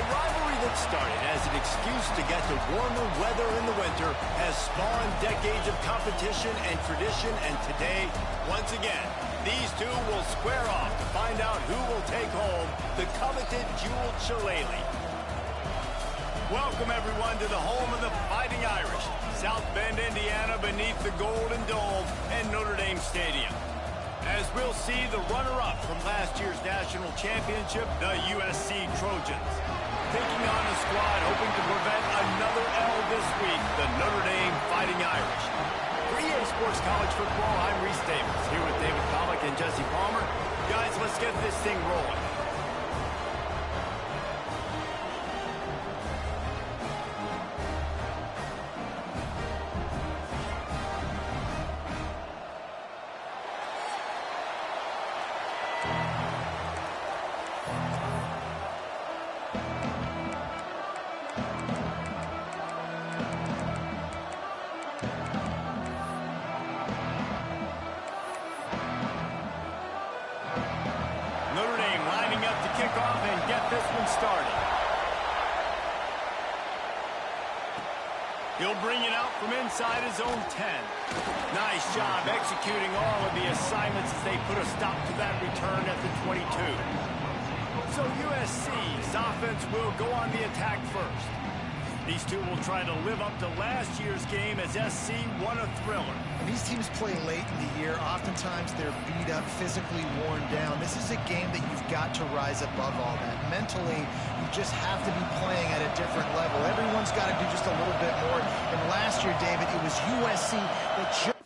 A rivalry that started as an excuse to get to warmer weather in the winter has spawned decades of competition and tradition, and today, once again, these two will square off to find out who will take home the coveted jeweled shillelagh. Welcome, everyone, to the home of the Fighting Irish, South Bend, Indiana, beneath the Golden Dome and Notre Dame Stadium. As we'll see the runner-up from last year's national championship, the USC Trojans, taking on a squad hoping to prevent another L this week, the Notre Dame Fighting Irish. For EA Sports College Football, I'm Reese Davis, here with David Pollack and Jesse Palmer. Guys, let's get this thing rolling. He'll bring it out from inside his own 10. Nice job executing all of the assignments as they put a stop to that return at the 22. So USC's offense will go on the attack first. These two will try to live up to last year's game as SC won a thriller. When these teams play late in the year, oftentimes they're beat up, physically worn down. This is a game that you've got to rise above all that. Mentally, you just have to be playing at a different level. Everyone's got to do just a little bit more. And last year, David, it was USC that just...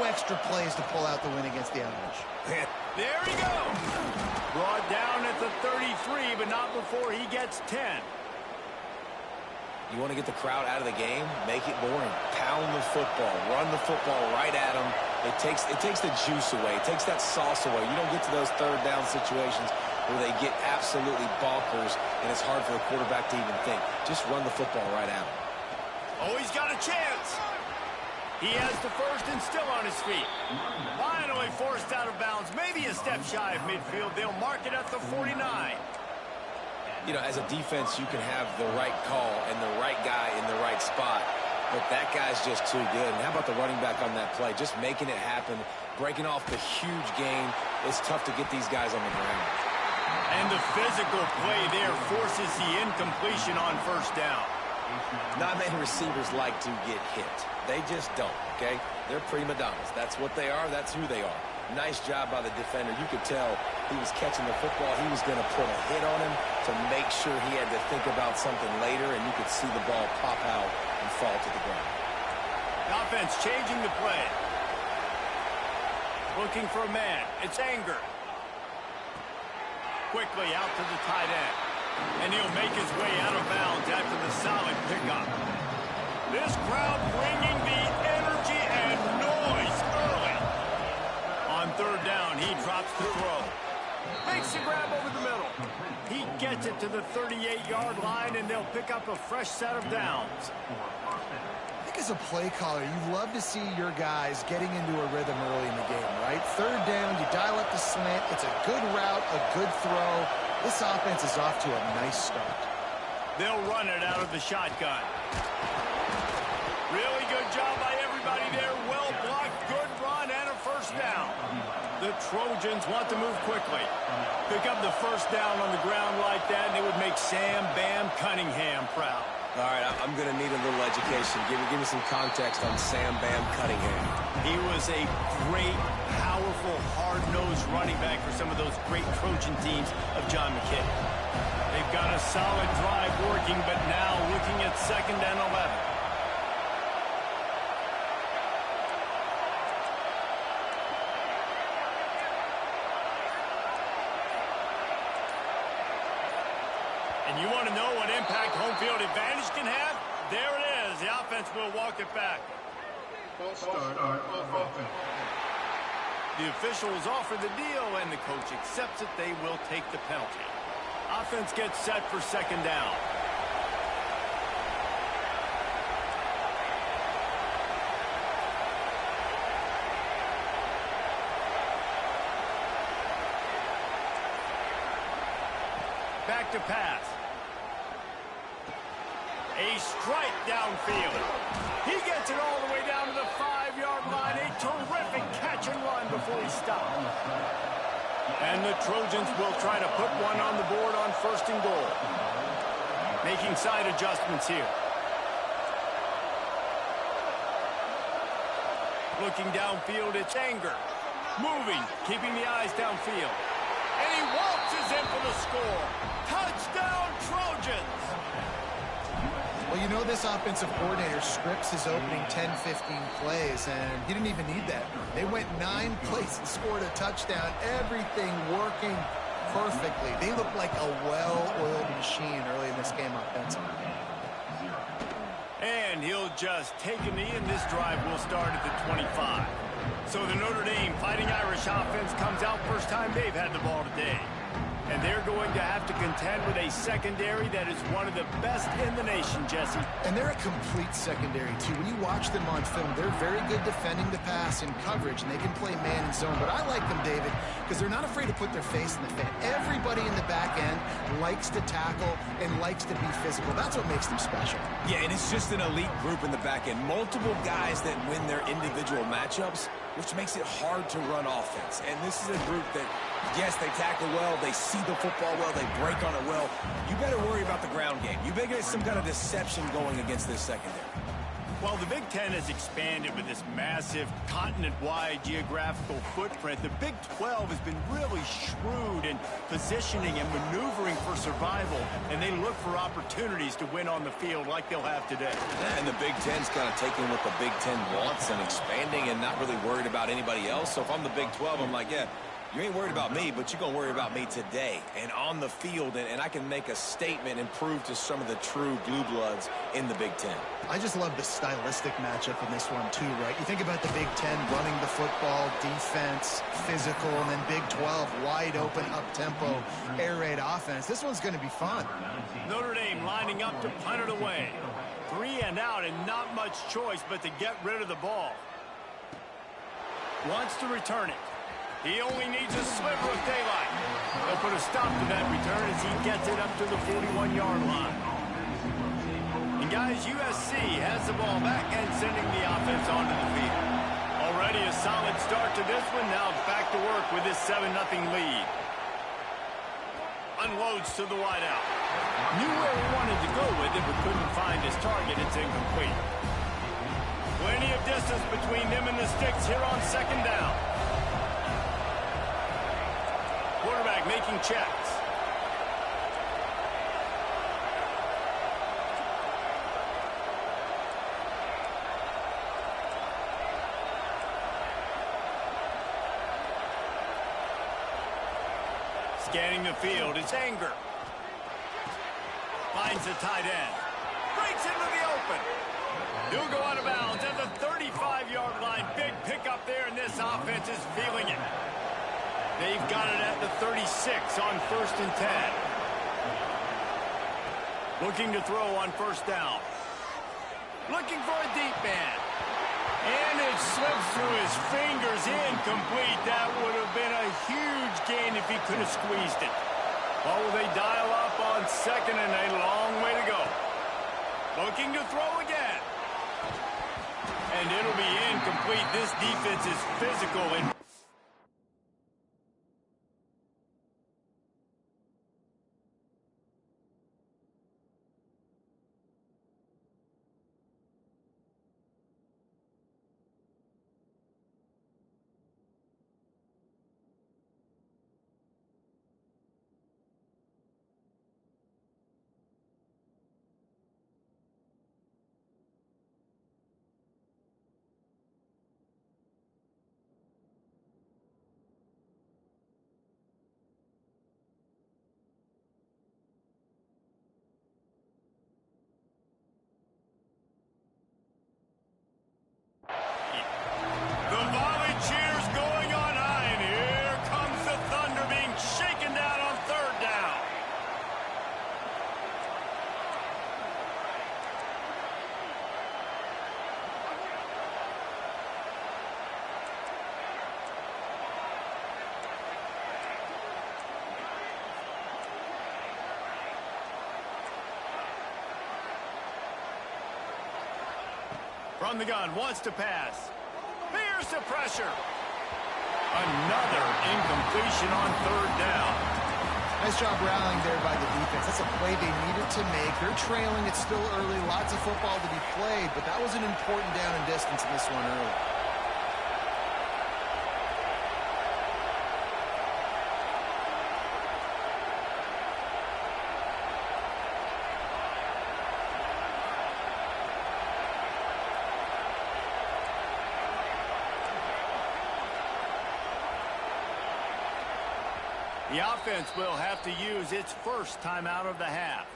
extra plays to pull out the win against the Irish. There he goes. Brought down at the 33, but not before he gets 10. You want to get the crowd out of the game? Make it boring. Pound the football. Run the football right at them. It takes the juice away. It takes that sauce away. You don't get to those third down situations where they get absolutely bonkers, and it's hard for the quarterback to even think. Just run the football right at them. Oh, he's got a chance. He has the first and still on his feet. Finally forced out of bounds. Maybe a step shy of midfield. They'll mark it at the 49. You know, as a defense, you can have the right call and the right guy in the right spot. But that guy's just too good. And how about the running back on that play? Just making it happen, breaking off the huge gain. It's tough to get these guys on the ground. And the physical play there forces the incompletion on first down. Not many receivers like to get hit. They just don't, okay? They're prima donnas. That's what they are. That's who they are. Nice job by the defender. You could tell he was catching the football. He was going to put a hit on him to make sure he had to think about something later, and you could see the ball pop out and fall to the ground. Offense changing the play. Looking for a man. It's Anger. Quickly out to the tight end. And he'll make his way out of bounds after the solid pickup. This crowd bringing the energy and noise early. On third down, he drops the throw. Makes the grab over the middle. He gets it to the 38-yard line, and they'll pick up a fresh set of downs. I think as a play caller, you love to see your guys getting into a rhythm early in the game, right? Third down, you dial up the slant. It's a good route, a good throw. This offense is off to a nice start. They'll run it out of the shotgun. Really good job by everybody there. Well blocked, good run, and a first down. The Trojans want to move quickly. Pick up the first down on the ground like that, and it would make Sam Bam Cunningham proud. All right, I'm going to need a little education. Give me some context on Sam Bam Cunningham. He was a great, powerful, hard-nosed running back for some of those great Trojan teams of John McKay. They've got a solid drive working, but now looking at 2nd and 11. And you want to know what impact home field advantage can have? There it is. The offense will walk it back. False start on offense. The officials offer the deal, and the coach accepts it. They will take the penalty. Offense gets set for second down. Back to pass. A strike downfield. He gets it all the way down to the 5-yard line. A terrific catch and run before he stopped. And the Trojans will try to put one on the board on 1st and goal. Making side adjustments here. Looking downfield, it's Anger. Moving, keeping the eyes downfield. And he waltzes in for the score. Touchdown, Trojans! Well, you know this offensive coordinator scripts his opening 10, 15 plays, and he didn't even need that. They went 9 plays and scored a touchdown. Everything working perfectly. They look like a well-oiled machine early in this game offensively. And he'll just take a knee, and this drive will start at the 25. So the Notre Dame Fighting Irish offense comes out first time they've had the ball today. And they're going to have to contend with a secondary that is one of the best in the nation, Jesse. And they're a complete secondary, too. When you watch them on film, they're very good defending the pass and coverage, and they can play man and zone. But I like them, David, because they're not afraid to put their face in the fan. Everybody in the back end likes to tackle and likes to be physical. That's what makes them special. Yeah, and it's just an elite group in the back end. Multiple guys that win their individual matchups, which makes it hard to run offense. And this is a group that, yes, they tackle well, they see the football well, they break on it well. You better worry about the ground game. You better get some kind of deception going against this secondary. Well, the Big Ten has expanded with this massive continent-wide geographical footprint. The Big 12 has been really shrewd in positioning and maneuvering for survival, and they look for opportunities to win on the field like they'll have today. Yeah, and the Big Ten's kind of taking what the Big Ten wants and expanding and not really worried about anybody else. So if I'm the Big 12, I'm like, yeah, you ain't worried about me, but you're going to worry about me today and on the field, and I can make a statement and prove to some of the true blue bloods in the Big Ten. I just love the stylistic matchup in this one, too, right? You think about the Big Ten running the football, defense, physical, and then Big 12, wide open, up-tempo, air raid offense. This one's going to be fun. Notre Dame lining up to punt it away. 3 and out, and not much choice but to get rid of the ball. Wants to return it. He only needs a sliver of daylight. They'll put a stop to that return as he gets it up to the 41-yard line. And guys, USC has the ball back and sending the offense onto the field. Already a solid start to this one. Now back to work with this 7-0 lead. Unloads to the wideout. Knew where he wanted to go with it, but couldn't find his target. It's incomplete. Plenty of distance between them and the sticks here on second down. Quarterback making checks. Scanning the field, it's Anger. Finds the tight end. Breaks into the open. He'll go out of bounds at the 35-yard line. Big pickup there, and this offense is feeling it. They've got it at the 36 on 1st and 10. Looking to throw on 1st down. Looking for a deep man. And it slips through his fingers, incomplete. That would have been a huge gain if he could have squeezed it. Oh, they dial up on 2nd and a long way to go. Looking to throw again. And it'll be incomplete. This defense is physical and From the gun, wants to pass. Fears the pressure. Another incompletion on third down. Nice job rallying there by the defense. That's a play they needed to make. They're trailing. It's still early. Lots of football to be played, but that was an important down and distance in this one early. The offense will have to use its first timeout of the half.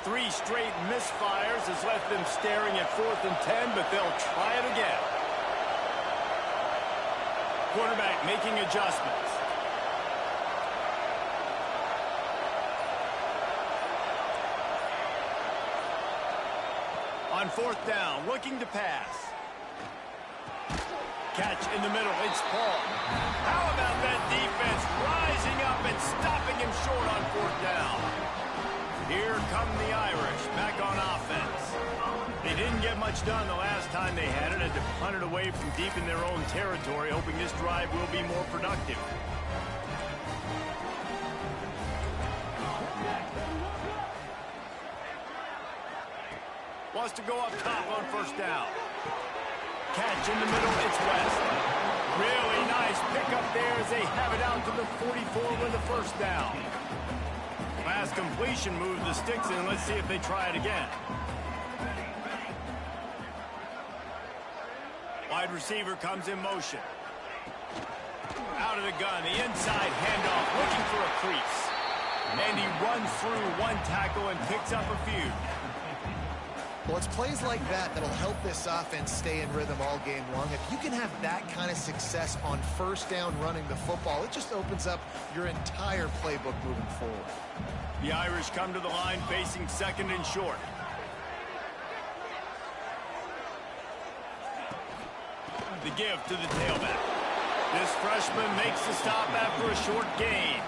Three straight misfires has left them staring at 4th and 10, but they'll try it again. Quarterback making adjustments. On 4th down, looking to pass. Catch in the middle, it's Paul. How about that defense rising up and stopping him short on 4th down? Here come the Irish, back on offense. They didn't get much done the last time they had it, had to punt it away from deep in their own territory, hoping this drive will be more productive. Wants to go up top on 1st down. Catch in the middle, it's West. Really nice pickup there as they have it out to the 44 with the 1st down. Last completion moved the sticks in. Let's see if they try it again. Wide receiver comes in motion. Out of the gun, the inside handoff, looking for a crease. And he runs through one tackle and picks up a few. Well, it's plays like that that'll help this offense stay in rhythm all game long. If you can have that kind of success on 1st down running the football, it just opens up your entire playbook moving forward. The Irish come to the line facing 2nd and short. The give to the tailback. This freshman makes the stop after a short gain.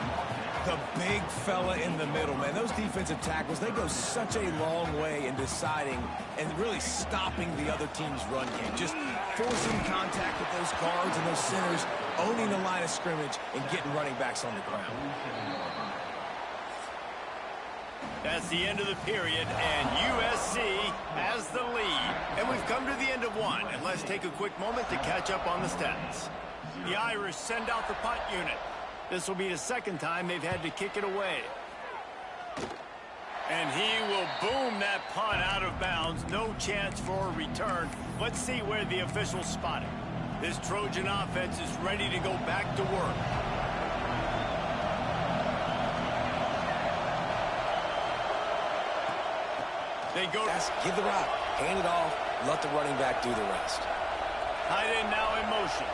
The big fella in the middle, man. Those defensive tackles, they go such a long way in deciding and really stopping the other team's run game. Just forcing contact with those guards and those centers, owning the line of scrimmage, and getting running backs on the ground. That's the end of the period, and USC has the lead. And we've come to the end of one, and let's take a quick moment to catch up on the stats. The Irish send out the punt unit. This will be the 2nd time they've had to kick it away. And he will boom that punt out of bounds. No chance for a return. Let's see where the officials spot it. This Trojan offense is ready to go back to work. They go. Yes, give the rock. Hand it off. Let the running back do the rest. Tight end now in motion.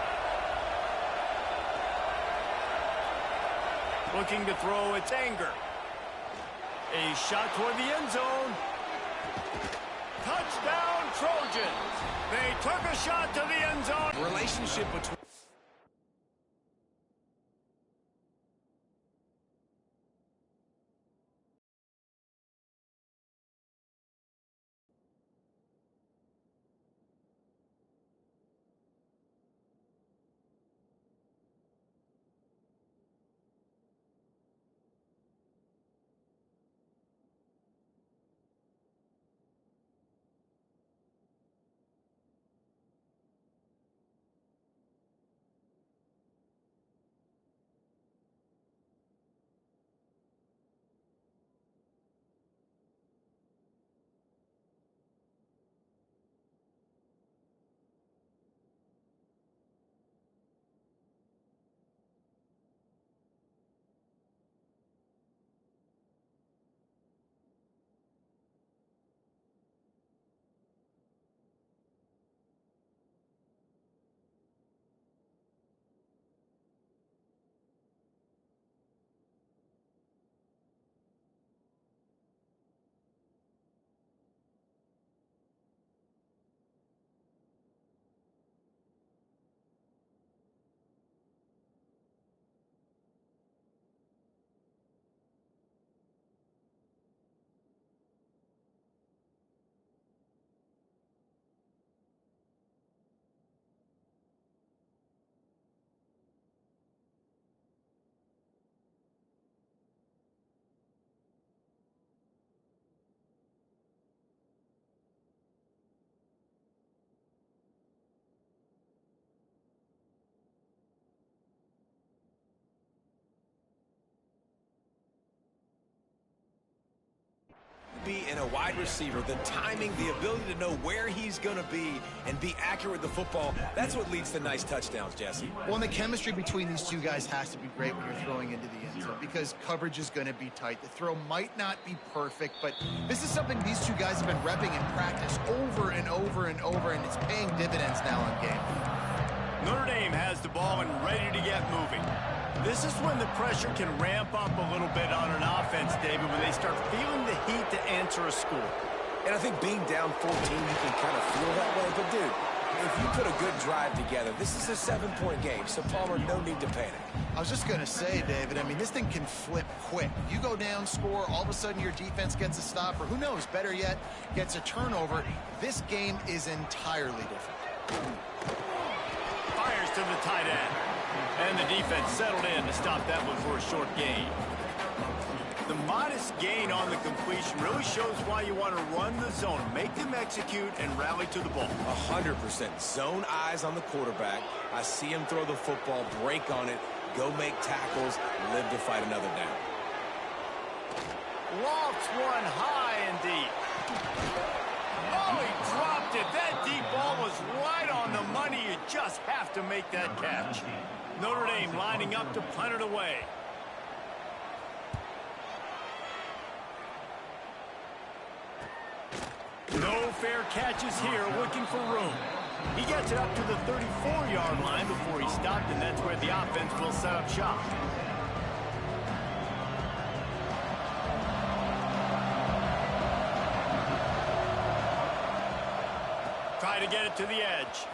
Looking to throw, it's Anger. A shot toward the end zone. Touchdown, Trojans. They took a shot to the end zone. Relationship between... a wide receiver, the timing, the ability to know where he's going to be and be accurate with the football, that's what leads to nice touchdowns, Jesse. Well, and the chemistry between these two guys has to be great when you're throwing into the end zone because coverage is going to be tight. The throw might not be perfect, but this is something these two guys have been repping in practice over and over and over, and it's paying dividends now in game. Notre Dame has the ball and ready to get moving. This is when the pressure can ramp up a little bit on an offense, David, when they start feeling the heat to answer a score. And I think being down 14, you can kind of feel that way. But, dude, if you put a good drive together, this is a 7-point game. So, Palmer, no need to panic. I was just going to say, David, I mean, this thing can flip quick. You go down, score, all of a sudden your defense gets a stop, or who knows, better yet, gets a turnover. This game is entirely different. Fires to the tight end. And the defense settled in to stop that one for a short gain. The modest gain on the completion really shows why you want to run the zone, make them execute, and rally to the ball. 100%. Zone eyes on the quarterback. I see him throw the football, break on it, go make tackles, live to fight another down. Lofts one high and deep. Oh, he dropped it. That deep ball was right on the money. You just have to make that catch. Notre Dame lining up to punt it away. No fair catches here, looking for room. He gets it up to the 34-yard line before he stopped, and that's where the offense will set up shop. Try to get it to the edge.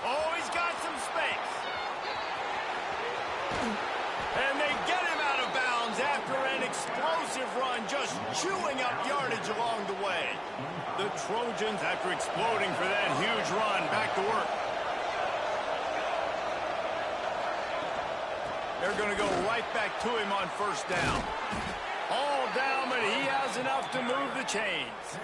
Oh, he's got some space. And they get him out of bounds after an explosive run, just chewing up yardage along the way. The Trojans, after exploding for that huge run, back to work. They're going to go right back to him on first down. All down, but he has enough to move the chains.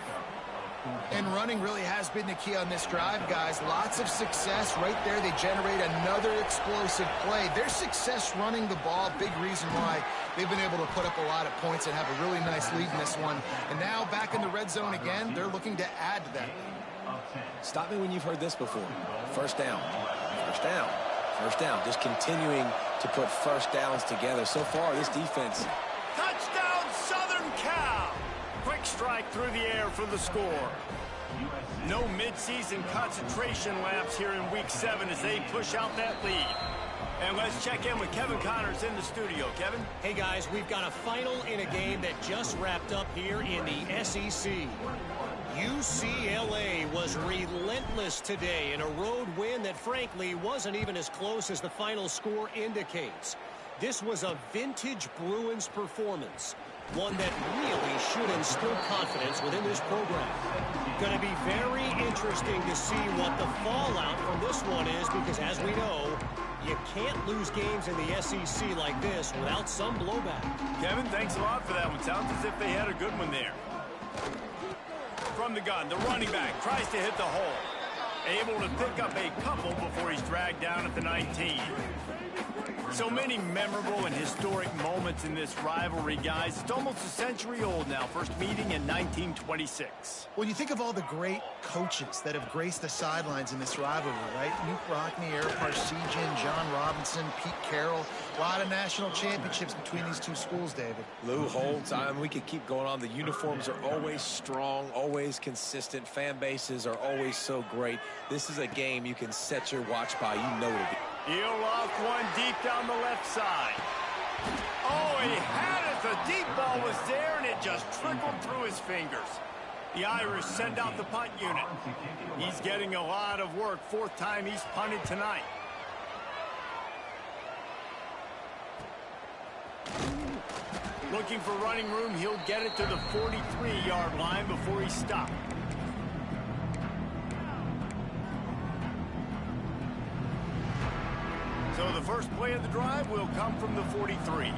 And running really has been the key on this drive, guys. Lots of success right there. They generate another explosive play. Their success running the ball, big reason why they've been able to put up a lot of points and have a really nice lead in this one. And now back in the red zone again, they're looking to add to that. Stop me when you've heard this before. First down. First down. First down. Just continuing to put first downs together. So far, this defense. Touchdown, Southern Cal! Quick strike through the air for the score. No midseason concentration lapse here in Week 7 as they push out that lead. And let's check in with Kevin Connors in the studio. Kevin? Hey, guys, we've got a final in a game that just wrapped up here in the SEC. UCLA was relentless today in a road win that, frankly, wasn't even as close as the final score indicates. This was a vintage Bruins performance, one that really should instill confidence within this program. Going to be very interesting to see what the fallout from this one is, because as we know, you can't lose games in the SEC like this without some blowback. Kevin, thanks a lot for that one. Sounds as if they had a good one there. From the gun, the running back tries to hit the hole. Able to pick up a couple before he's dragged down at the 19. So many memorable and historic moments in this rivalry, guys. It's almost a century old now. First meeting in 1926. When you think of all the great coaches that have graced the sidelines in this rivalry, right? Luke Rockne, Eric Parsegian, John Robinson, Pete Carroll. A lot of national championships between these two schools, David. Lou Holtz, we could keep going on. The uniforms are always strong, always consistent. Fan bases are always so great. This is a game you can set your watch by. You know it. He'll loft one deep down the left side. Oh, he had it. The deep ball was there, and it just trickled through his fingers. The Irish send out the punt unit. He's getting a lot of work. Fourth time he's punted tonight. Looking for running room. He'll get it to the 43-yard line before he stopped. So the first play of the drive will come from the 43.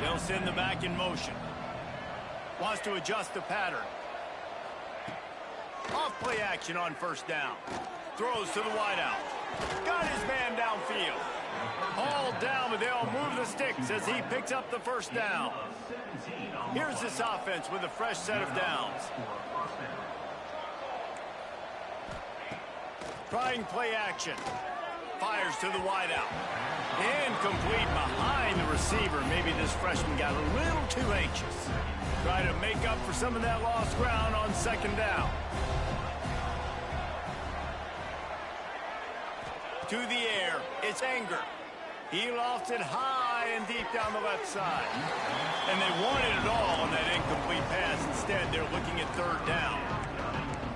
They'll send the back in motion. Wants to adjust the pattern. Off play action on first down. Throws to the wideout. Got his man downfield. Hauled down, but they'll move the sticks as he picks up the first down. Here's this offense with a fresh set of downs. Trying play action. Fires to the wideout. Incomplete behind the receiver. Maybe this freshman got a little too anxious. Try to make up for some of that lost ground on second down. To the air, it's Anger. He lofts it high and deep down the left side. And they wanted it all on that incomplete pass. Instead, they're looking at third down.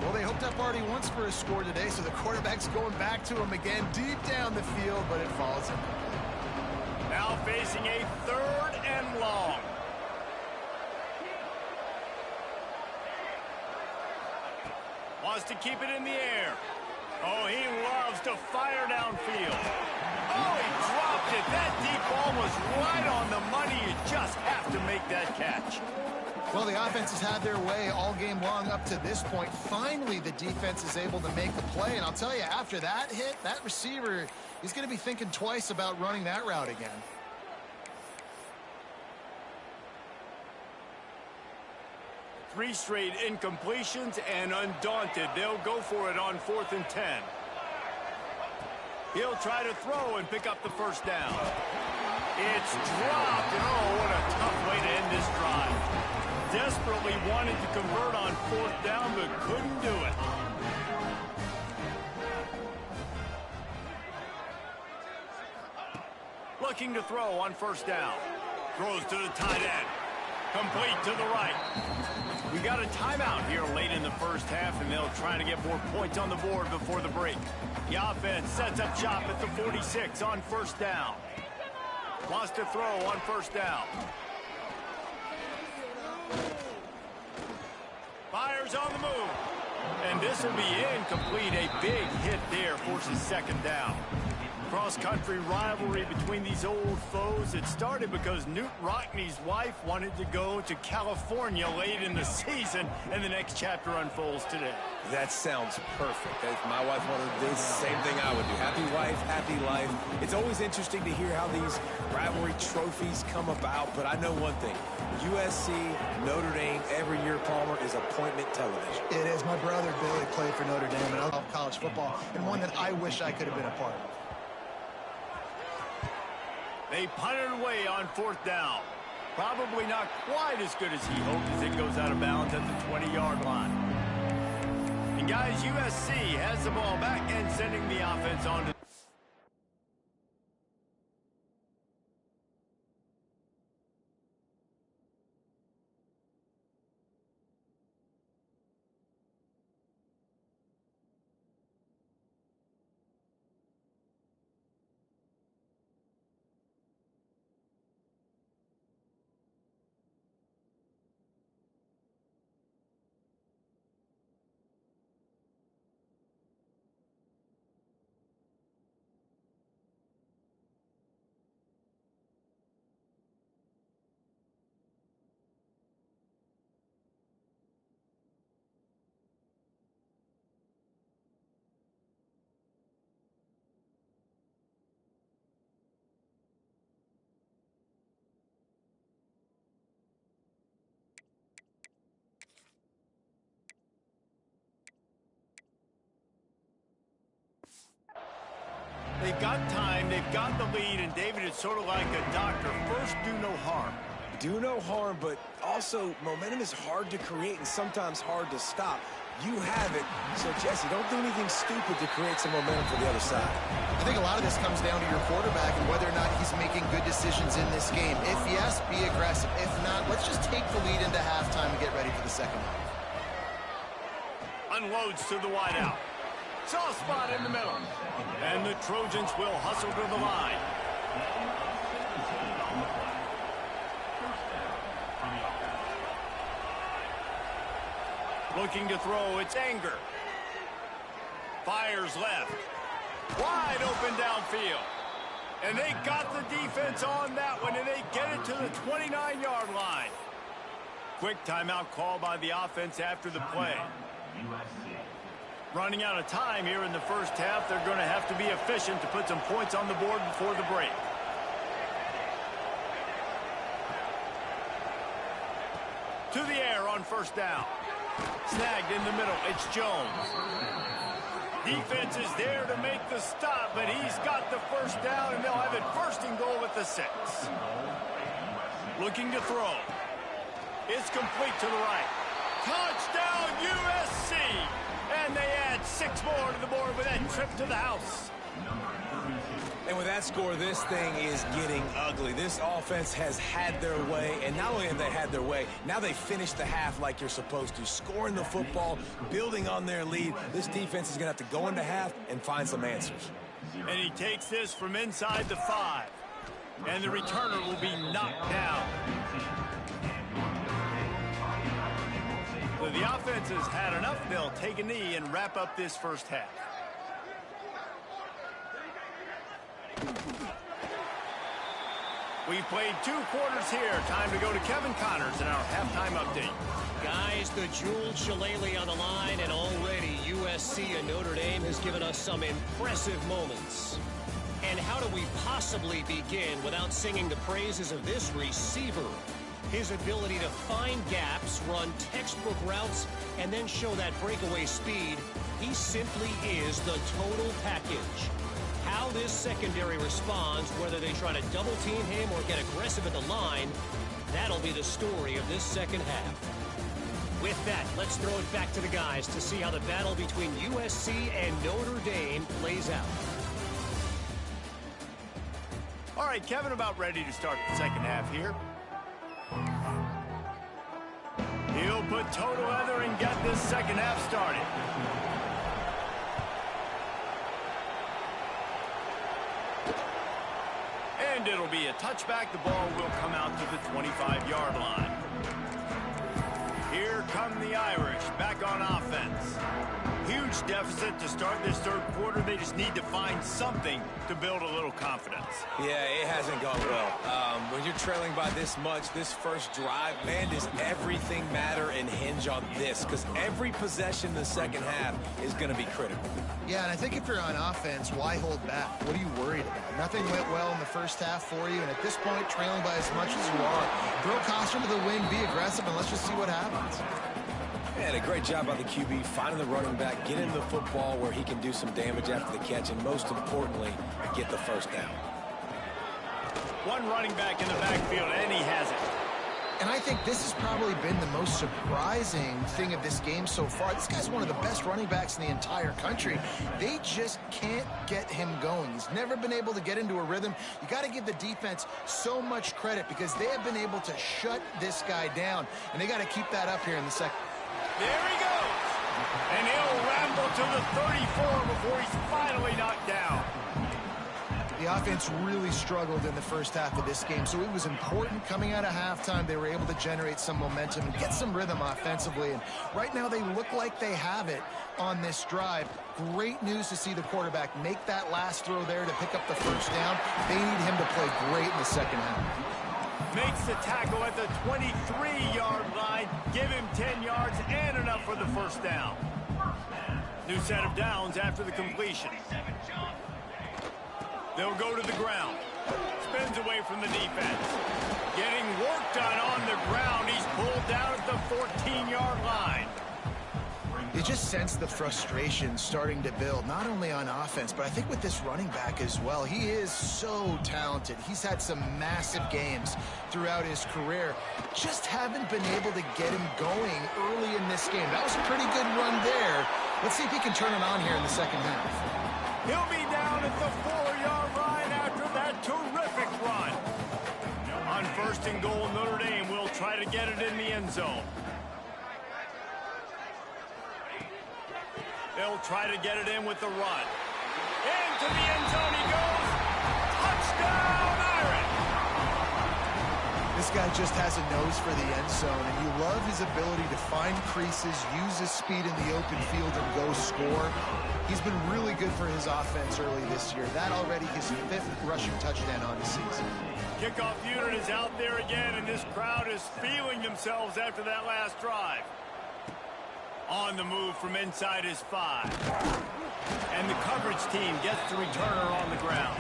Well, they hooked up already once for a score today, so the quarterback's going back to him again deep down the field, but it falls incomplete. Now facing a third and long. Wants to keep it in the air. Oh, he loves to fire downfield. Oh, he dropped it. That deep ball was right on the money. You just have to make that catch. Well, the offense has had their way all game long up to this point. Finally, the defense is able to make the play. And I'll tell you, after that hit, that receiver, he's going to be thinking twice about running that route again. Three straight incompletions, and undaunted, they'll go for it on 4th and 10. He'll try to throw and pick up the first down. It's dropped, and oh, what a tough way to end this drive. Desperately wanted to convert on 4th down, but couldn't do it. Looking to throw on 1st down. Throws to the tight end. Complete to the right. We got a timeout here late in the first half, and they'll try to get more points on the board before the break. The offense sets up shop at the 46 on 1st down. Wants to throw on 1st down. Fires on the move. And this will be incomplete. A big hit there forces 2nd down. Cross-country rivalry between these old foes. It started because Newt Rockney's wife wanted to go to California late in the season, and the next chapter unfolds today. That sounds perfect. If my wife wanted to do the same thing I would do. Happy wife, happy life. It's always interesting to hear how these rivalry trophies come about, but I know one thing. USC, Notre Dame, every year, Palmer, is appointment television. It is. My brother Billy played for Notre Dame, and I love college football, and one that I wish I could have been a part of. They punt it away on 4th down. Probably not quite as good as he hoped as it goes out of bounds at the 20-yard line. And guys, USC has the ball back and sending the offense on to... They've got time, they've got the lead, and David, it's sort of like a doctor. First, do no harm. Do no harm, but also momentum is hard to create and sometimes hard to stop. You have it, so Jesse, don't do anything stupid to create some momentum for the other side. I think a lot of this comes down to your quarterback and whether or not he's making good decisions in this game. If yes, be aggressive. If not, let's just take the lead into halftime and get ready for the second half. Unloads to the wideout. Soft spot in the middle. And the Trojans will hustle to the line. Looking to throw, it's Anger. Fires left. Wide open downfield. And they got the defense on that one, and they get it to the 29-yard line. Quick timeout call by the offense after the play. Running out of time here in the first half. They're going to have to be efficient to put some points on the board before the break. To the air on first down. Snagged in the middle. It's Jones. Defense is there to make the stop, but he's got the first down, and they'll have it first and goal at the 6. Looking to throw. It's complete to the right. Touchdown, USC! And they add 6 more to the board with that trip to the house. And with that score, this thing is getting ugly. This offense has had their way, and not only have they had their way, now they finished the half like you're supposed to, scoring the football, building on their lead. This defense is going to have to go into half and find some answers. And he takes this from inside the 5. And the returner will be knocked down. So the offense has had enough. They'll take a knee and wrap up this first half. We've played 2 quarters here. Time to go to Kevin Connors in our halftime update. Guys, the jeweled shillelagh on the line, and already USC and Notre Dame has given us some impressive moments. And how do we possibly begin without singing the praises of this receiver? His ability to find gaps, run textbook routes, and then show that breakaway speed. He simply is the total package. How this secondary responds, whether they try to double team him or get aggressive at the line, that'll be the story of this second half. With that, let's throw it back to the guys to see how the battle between USC and Notre Dame plays out. All right, Kevin, about ready to start the second half here. He'll put total leather and get this second half started. And it'll be a touchback. The ball will come out to the 25-yard line. Here come the Irish back on offense. Huge deficit to start this third quarter. They just need to find something to build a little confidence. Yeah, it hasn't gone well. When you're trailing by this much, this first drive, man, does everything matter and hinge on this? Because every possession in the second half is going to be critical. Yeah, and I think if you're on offense, why hold back? What are you worried about? Nothing went well in the first half for you, and at this point, trailing by as much as you are, throw caution to the wind, be aggressive, and let's just see what happens. Yeah, a great job by the QB, finding the running back, getting the football where he can do some damage after the catch, and most importantly, get the first down. One running back in the backfield, and he has it. And I think this has probably been the most surprising thing of this game so far. This guy's one of the best running backs in the entire country. They just can't get him going. He's never been able to get into a rhythm. You got to give the defense so much credit because they have been able to shut this guy down, and they got to keep that up here in the second. There he goes. And he'll ramble to the 34 before he's finally knocked down. The offense really struggled in the first half of this game, so it was important coming out of halftime. They were able to generate some momentum and get some rhythm offensively. And right now they look like they have it on this drive. Great news to see the quarterback make that last throw there to pick up the first down. They need him to play great in the second half. Makes the tackle at the 23-yard line. Give him 10 yards and enough for the first down. New set of downs after the completion. They'll go to the ground. Spins away from the defense. Getting work done on the ground. He's pulled down at the 14-yard line. You just sense the frustration starting to build, not only on offense, but I think with this running back as well. He is so talented. He's had some massive games throughout his career. Just haven't been able to get him going early in this game. That was a pretty good run there. Let's see if he can turn it on here in the second half. He'll be down at the 4-yard line after that terrific run. On first and goal, Notre Dame will try to get it in the end zone. They'll try to get it in with the run. Into the end zone he goes. Touchdown, Irish! This guy just has a nose for the end zone, and you love his ability to find creases, use his speed in the open field, and go score. He's been really good for his offense early this year. That already his 5th rushing touchdown on the season. Kickoff unit is out there again, and this crowd is feeling themselves after that last drive. On the move from inside his 5. And the coverage team gets the returner on the ground.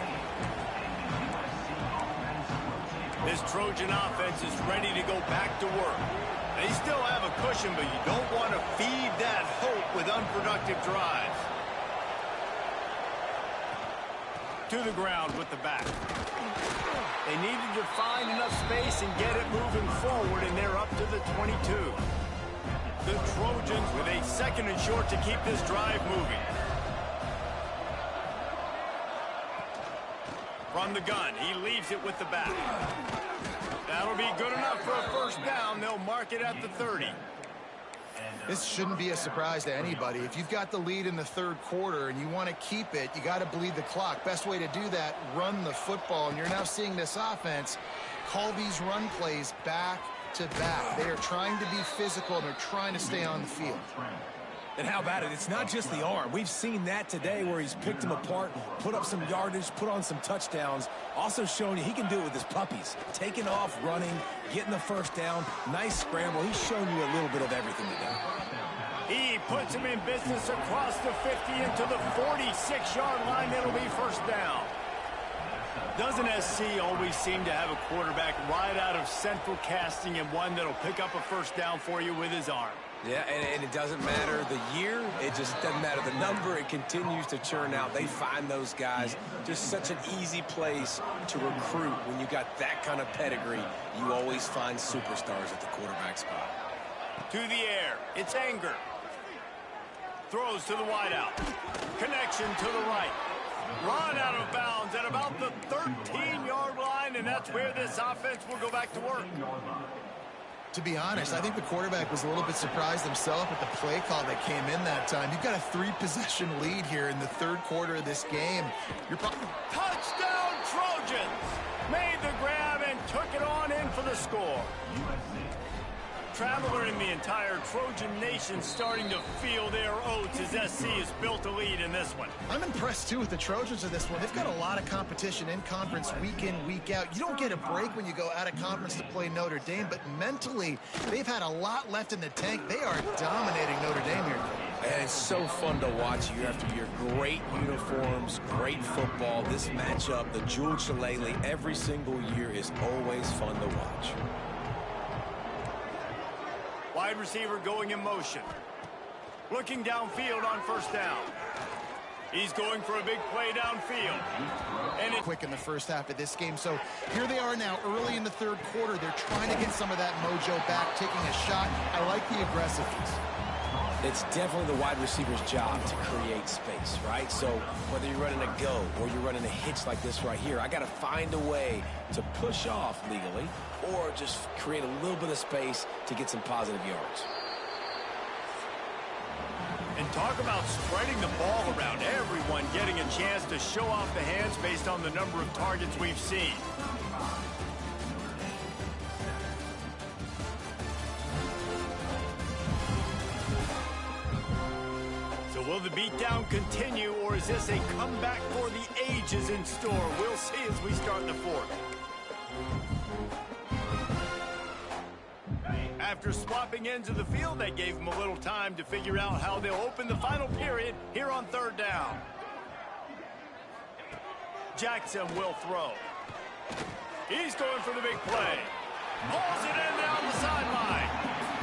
This Trojan offense is ready to go back to work. They still have a cushion, but you don't want to feed that hope with unproductive drives. To the ground with the back. They needed to find enough space and get it moving forward, and they're up to the 22. The Trojans with a 2nd and short to keep this drive moving. From the gun, he leaves it with the back. That'll be good enough for a first down. They'll mark it at the 30. This shouldn't be a surprise to anybody. If you've got the lead in the 3rd quarter and you want to keep it, you got to bleed the clock. Best way to do that, run the football. And you're now seeing this offense call these run plays back to back. They are trying to be physical, and they're trying to stay on the field. And how about it? It's not just the arm. We've seen that today where he's picked them apart, put up some yardage, put on some touchdowns. Also showing you he can do it with his puppies. Taking off, running, getting the first down. Nice scramble. He's shown you a little bit of everything today. He puts him in business across the 50 into the 46-yard line. That'll be first down. Doesn't SC always seem to have a quarterback right out of central casting and one that'll pick up a first down for you with his arm? Yeah, and it doesn't matter the year. It just doesn't matter the number. It continues to churn out. They find those guys. Just such an easy place to recruit. When you got that kind of pedigree, you always find superstars at the quarterback spot. To the air. It's Anger. Throws to the wideout. Connection to the right. Run out of bounds at about the 13-yard line, and that's where this offense will go back to work. To be honest, I think the quarterback was a little bit surprised himself at the play call that came in that time. You've got a 3-possession lead here in the 3rd quarter of this game. Touchdown Trojans! Made the grab and took it on in for the score. Traveler in the entire Trojan nation starting to feel their oats as SC has built a lead in this one. I'm impressed, too, with the Trojans in this one. They've got a lot of competition in conference week in, week out. You don't get a break when you go out of conference to play Notre Dame, but mentally, they've had a lot left in the tank. They are dominating Notre Dame here. And it's so fun to watch year after year. Great uniforms, great football. This matchup, the Jewel Shillelagh, every single year is always fun to watch. Wide receiver going in motion. Looking downfield on first down. He's going for a big play downfield. And it's quick in the first half of this game. So here they are now early in the 3rd quarter. They're trying to get some of that mojo back, taking a shot. I like the aggressiveness. It's definitely the wide receiver's job to create space, right? So whether you're running a go or you're running a hitch like this right here, I got to find a way to push off legally or just create a little bit of space to get some positive yards. And talk about spreading the ball around, everyone getting a chance to show off the hands based on the number of targets we've seen. Will the beatdown continue, or is this a comeback for the ages in store? We'll see as we start the 4th. After swapping ends of the field, that gave them a little time to figure out how they'll open the final period here on 3rd down. Jackson will throw. He's going for the big play. Pulls it in down the sideline.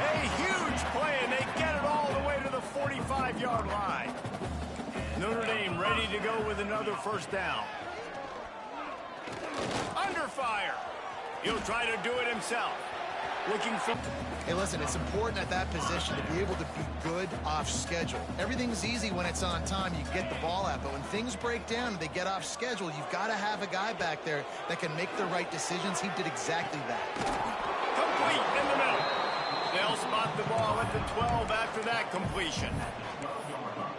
A huge play, and they get it all the way to the 45-yard line. Notre Dame ready to go with another first down. Under fire. He'll try to do it himself. Looking for... Hey, listen, it's important at that position to be able to be good off schedule. Everything's easy when it's on time. You get the ball out. But when things break down and they get off schedule, you've got to have a guy back there that can make the right decisions. He did exactly that. Complete in the middle. They'll spot the ball at the 12 after that completion.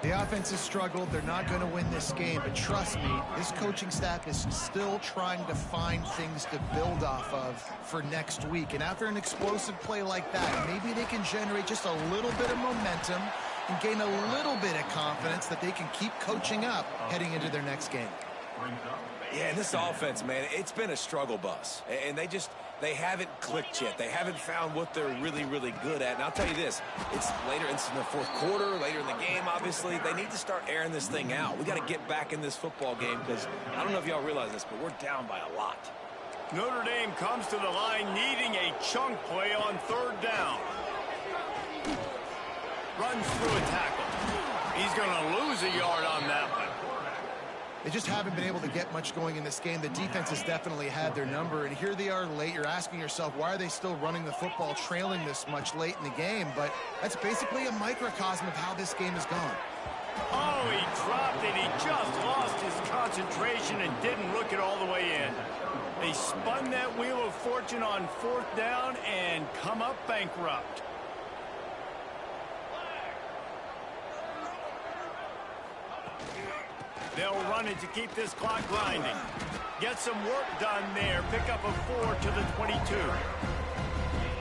The offense has struggled. They're not going to win this game. But trust me, this coaching staff is still trying to find things to build off of for next week. And after an explosive play like that, maybe they can generate just a little bit of momentum and gain a little bit of confidence that they can keep coaching up heading into their next game. Yeah, this offense, man, it's been a struggle bus. And they They haven't clicked yet. They haven't found what they're really, really good at. And I'll tell you this, it's later, it's in the fourth quarter, later in the game, obviously. They need to start airing this thing out. We got to get back in this football game because I don't know if y'all realize this, but we're down by a lot. Notre Dame comes to the line needing a chunk play on third down. Runs through a tackle. He's going to lose a yard on that one. They just haven't been able to get much going in this game. The defense has definitely had their number, and here they are late. You're asking yourself, why are they still running the football, trailing this much late in the game? But that's basically a microcosm of how this game has gone. Oh, he dropped it. He just lost his concentration and didn't look it all the way in. They spun that wheel of fortune on fourth down and come up bankrupt. They'll run it to keep this clock grinding. Get some work done there. Pick up a 4 to the 22.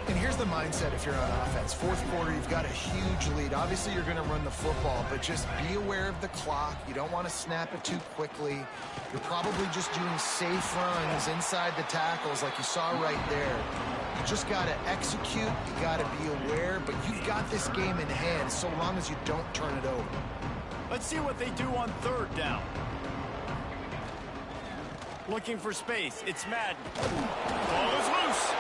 And here's the mindset if you're on offense. Fourth quarter, you've got a huge lead. Obviously, you're going to run the football, but just be aware of the clock. You don't want to snap it too quickly. You're probably just doing safe runs inside the tackles like you saw right there. You just got to execute. You got to be aware, but you've got this game in hand so long as you don't turn it over. Let's see what they do on third down. Looking for space. It's Madden. Ball is loose.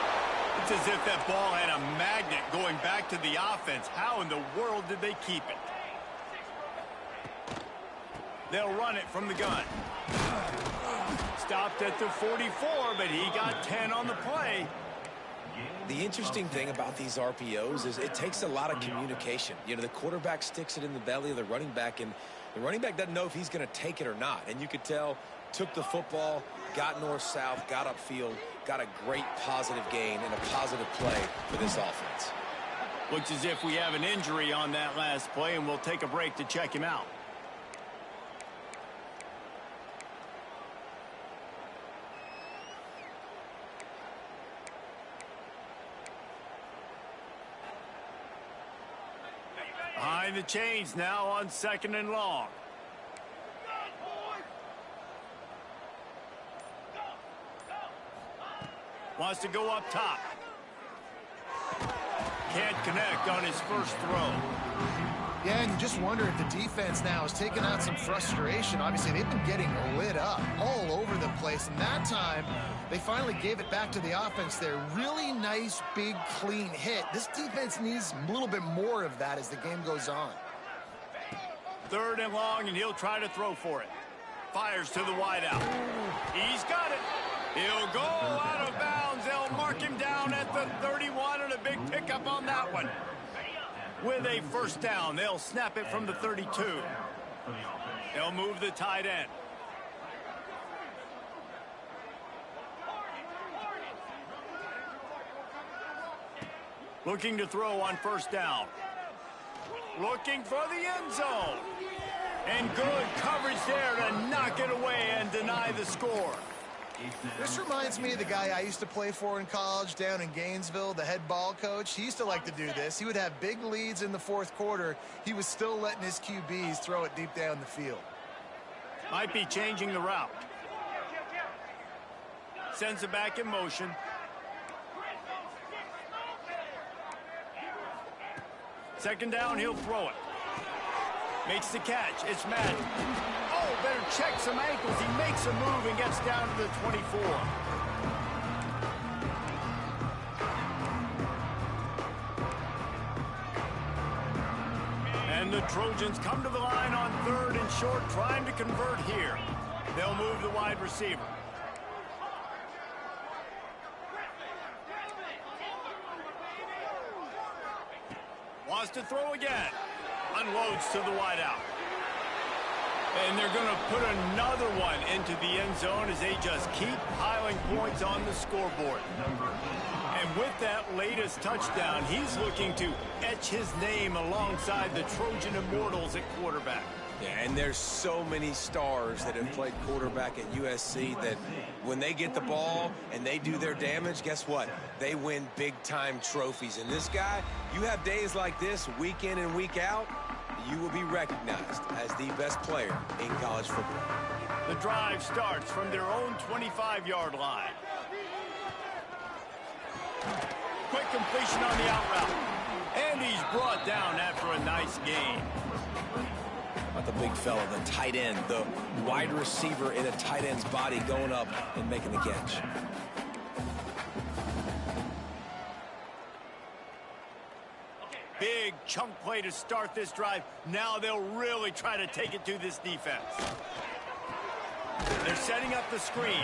It's as if that ball had a magnet going back to the offense. How in the world did they keep it? They'll run it from the gun. Stopped at the 44, but he got 10 on the play. The interesting thing about these RPOs is it takes a lot of communication. You know, the quarterback sticks it in the belly of the running back, and the running back doesn't know if he's going to take it or not. And you could tell, took the football, got north-south, got upfield, got a great positive gain and a positive play for this offense. Looks as if we have an injury on that last play, and we'll take a break to check him out. Behind the chains now on 2nd and long. Wants to go up top. Can't connect on his first throw. Yeah, and you just wonder if the defense now has taken out some frustration. Obviously, they've been getting lit up all over the place. And that time, they finally gave it back to the offense there. Really nice, big, clean hit. This defense needs a little bit more of that as the game goes on. 3rd and long, and he'll try to throw for it. Fires to the wideout. He's got it. He'll go out of bounds. They'll mark him down at the 31, and a big pickup on that one. With a first down, they'll snap it from the 32. They'll move the tight end. Looking to throw on first down. Looking for the end zone. And good coverage there to knock it away and deny the score. This reminds me of the guy I used to play for in college down in Gainesville, the head ball coach. He used to like to do this. He would have big leads in the fourth quarter. He was still letting his QBs throw it deep down the field. Might be changing the route. Sends it back in motion. Second down, he'll throw it. Makes the catch. It's Madden. Oh, better check some ankles. He makes a move and gets down to the 24. And the Trojans come to the line on 3rd and short, trying to convert here. They'll move the wide receiver. Wants to throw again. Unloads to the wideout. And they're going to put another one into the end zone as they just keep piling points on the scoreboard. And with that latest touchdown, he's looking to etch his name alongside the Trojan Immortals at quarterback. Yeah, and there's so many stars that have played quarterback at USC that when they get the ball and they do their damage, guess what? They win big-time trophies. And this guy, you have days like this, week in and week out, you will be recognized as the best player in college football. The drive starts from their own 25-yard line. Quick completion on the out route. And he's brought down after a nice gain. Not the big fella, the tight end, the wide receiver in a tight end's body going up and making the catch. Big chunk play to start this drive. Now they'll really try to take it to this defense. They're setting up the screen.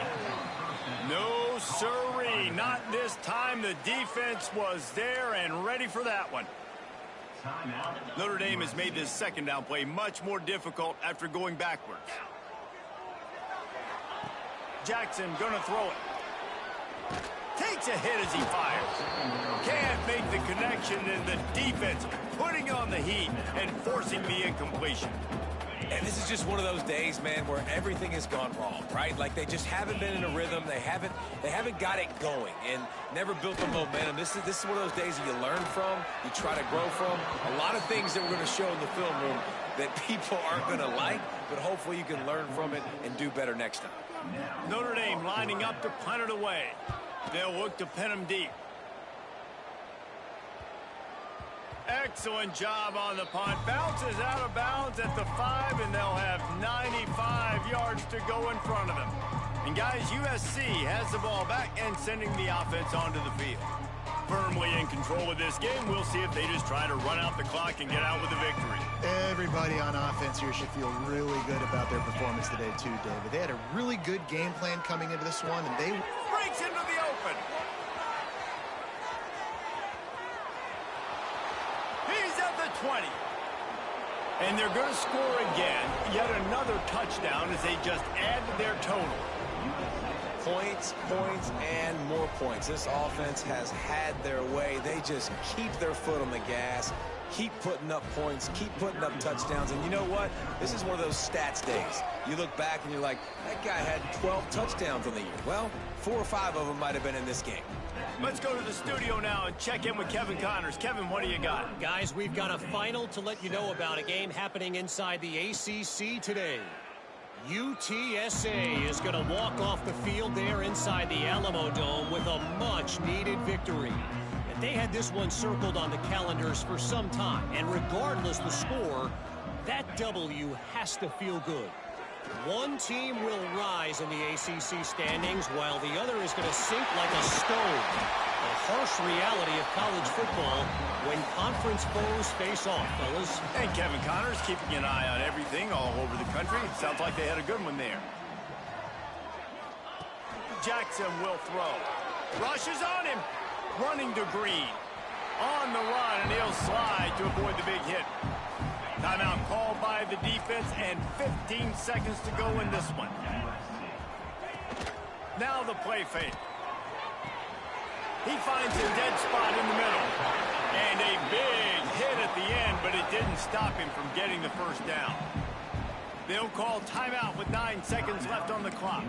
No siree, not this time. The defense was there and ready for that one. Notre Dame has made this second down play much more difficult after going backwards. Jackson gonna throw it. Takes a hit as he fires. Can't make the connection, and the defense putting on the heat and forcing the incompletion. And this is just one of those days, man, where everything has gone wrong, right? Like they just haven't been in a rhythm. They haven't got it going and never built the momentum. This is one of those days that you learn from, you try to grow from. A lot of things that we're going to show in the film room that people aren't going to like, but hopefully you can learn from it and do better next time. Notre Dame lining up to punt it away. They'll look to pin him deep. Excellent job on the punt. Bounces out of bounds at the 5, and they'll have 95 yards to go in front of them. And guys, USC has the ball back and sending the offense onto the field. Firmly in control of this game. We'll see if they just try to run out the clock and get out with a victory. Everybody on offense here should feel really good about their performance today too, David. They had a really good game plan coming into this one, and they breaks into the open. He's at the 20. And they're going to score again. Yet another touchdown as they just add to their total. Points, points, and more points. This offense has had their way. They just keep their foot on the gas, keep putting up points, keep putting up touchdowns. And you know what? This is one of those stats days. You look back and you're like, that guy had 12 touchdowns on the year. Well, 4 or 5 of them might have been in this game. Let's go to the studio now and check in with Kevin Connors. Kevin, what do you got? Guys, we've got a final to let you know about, a game happening inside the ACC today. UTSA is going to walk off the field there inside the Alamo Dome with a much-needed victory. And they had this one circled on the calendars for some time. And regardless the score, that W has to feel good. One team will rise in the ACC standings while the other is going to sink like a stone. The harsh reality of college football when conference foes face off, fellas. And Kevin Connors keeping an eye on everything all over the country. It sounds like they had a good one there. Jackson will throw. Rushes on him. Running to Green. On the run, and he'll slide to avoid the big hit. Timeout called by the defense, and 15 seconds to go in this one. Now the play fake. He finds a dead spot in the middle. And a big hit at the end, but it didn't stop him from getting the first down. They'll call timeout with 9 seconds left on the clock.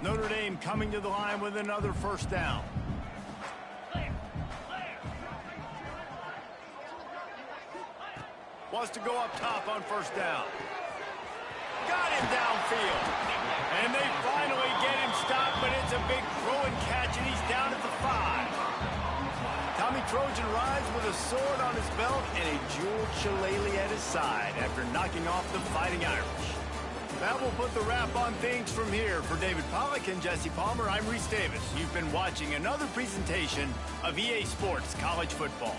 Notre Dame coming to the line with another first down. Wants to go up top on first down. Got him downfield. And they finally get him stopped, but it's a big throw and catch, and he's down at the 5. Tommy Trojan rides with a sword on his belt and a jeweled shillelagh at his side after knocking off the Fighting Irish. That will put the wrap on things from here. For David Pollack and Jesse Palmer, I'm Reese Davis. You've been watching another presentation of EA Sports College Football.